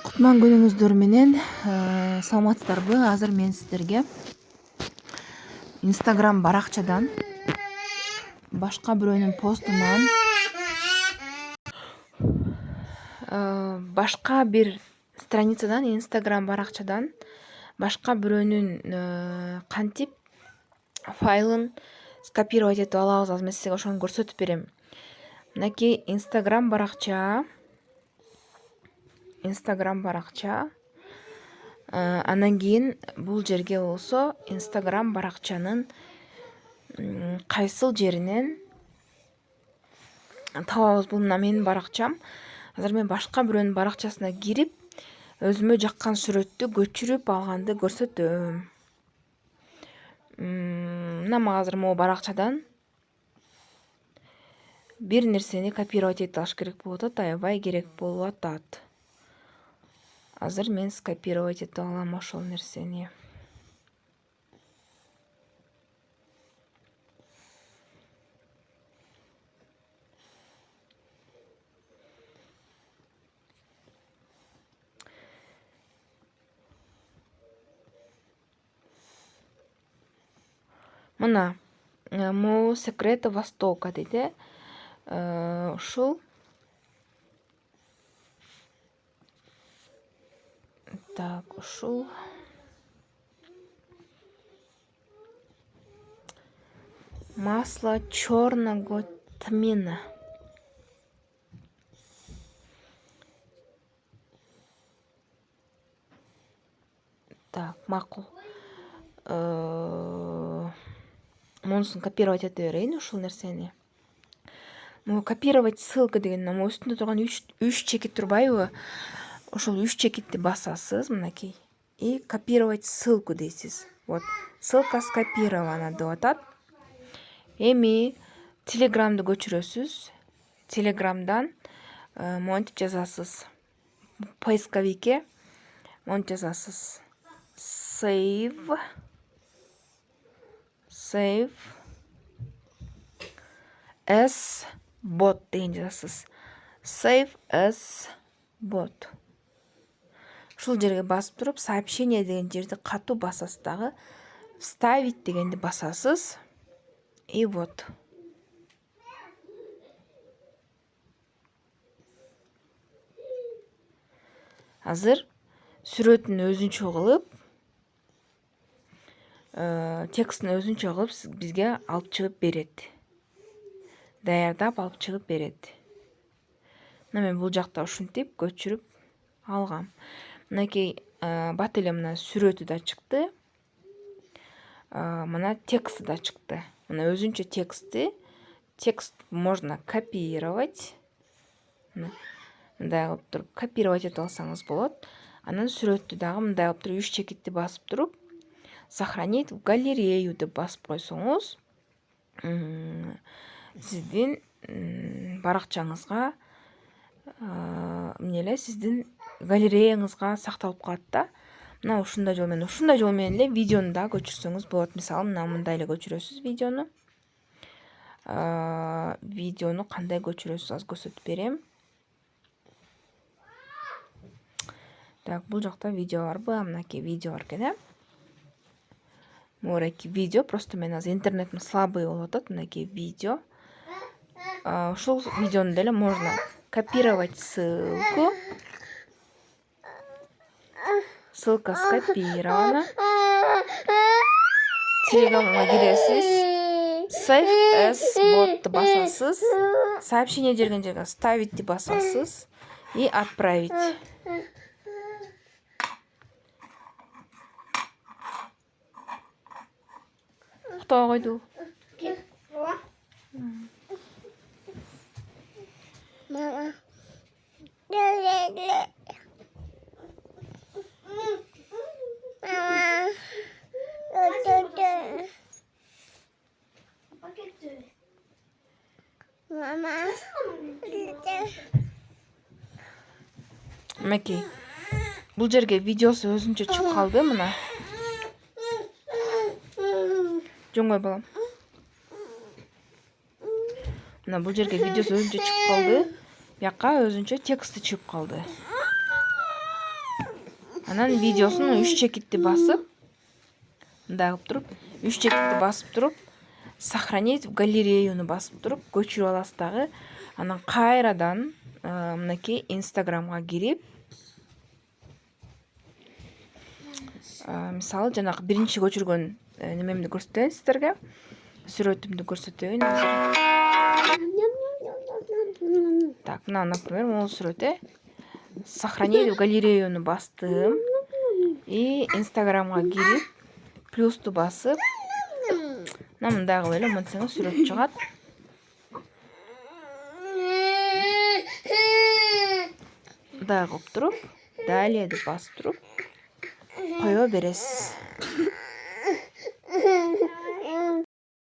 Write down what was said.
Кутман күнүңүздөр менен саламатсыздарбы? Азыр мен сиздерге Instagram баракчадан башка бирөөнүн постунан башка бир страницадан Instagram баракчадан башка бирөөнүн кантип файлын скопировать этип алабыз. Азыр мен сизге ошону көрсөтүп берем. Мынакей Instagram баракча. Анан кийин бул жерге болсо Instagram баракчанын кайсыл жеринен табабыз. Бул мына менин баракчам. Азыр мен башка бирөөнүн баракчасына кирип, өзүмө жаккан сүрөттү көчүрүп алганды көрсөтөм. Мына мага азыр могу баракчадан бир нерсени копировать этип алыш керек болуп атат, аябай керек болуп атат. Азыр мен скопировать этип алам ошол нерсени. Мына могу секреты Востока дейт. Ушул ушул масло черного тмина. Макул. Монусун копировать эте берейин ушул нерсени. Могу копировать ссылка деген могу үстүндө турган 3 чекит турбайбы? Ошол 3 чекитти басасыз, мынакей. И копировать ссылку дейсиз. Вот, ссылка скопирована деп атат. Эми Телеграмды көчүрөсүз. Телеграмдан монтип жазасыз. Поисковикке монтип жазасыз. Save as bot деген жазасыз. Save as bot. Ушул жерге басып туруп, сообщение деген жерди катуу басасыз дагы. Вставить дегенди басасыз. И вот. Азыр сүрөтүн өзүнчө кылып, текстин өзүнчө кылып бизге алып чыгып берет. Даярдап алып чыгып берет. Мына мен бул жакта ушинтип көчүрүп алгам. Мынакей бат эле мына сүрөтү да чыкты. Мына тексти да чыкты. Мына өзүнчө текст можно копировать. Мындай кылып туруп копировать этип алсаңыз болот. Анан сүрөттү дагы мындай кылып туруп 3 чекитти басып туруп, сохранить в галерею деп басып койсоңуз, сиздин баракчаңызга сиздин галереяңызга сакталып калат да. Мына ушундай жол менен эле видеону да көчүрсөңүз болот. Мисалы, мына мындай эле көчүрөсүз видеону. Видеону кандай көчүрөсүз азыр көрсөтүп берем. Так, бул жакта видео барбы? Мынакей видео бар экен, Мурайки видео, просто мен азыр интернетим слабый болуп атат. Мынакей видео. Ушул видеону деле можно копировать ссылку. Ссылка скопирована. Телеграмга киресиз. Save as bot басасыз. Сообщение жерген жерге ставить деп басасыз. И отправить. Кто койду? Мама. Мынакей. Бул жерге видеосу өзүнчө чыгып калды, мына. Жоңой балам. Мына бул жерге видеосу өзүнчө чыгып калды. Бияққа өзүнчө тексти чыгып калды. Анан видеосун 3 чекитти басып, мындай кылып туруп, 3 чекитти басып туруп, сохранить в галереюну басып туруп, көчүрүп аласыз дагы. Анан кайрадан мынакей Инстаграмга кирип, мисалы жанагы биринчи көчүргөн немемди көрсөтөйүн сиздерге. Сүрөтүмдү көрсөтөйүн азыр. Так, мына, например, могул сүрөт, сохранить в галереюну бастым. И Инстаграмга кирип, плюсту басып, мына мындай кылып эле монтсаңыз сүрөт чыгат. Мындай кылып туруп, далее деп басып туруп, кое бересиз.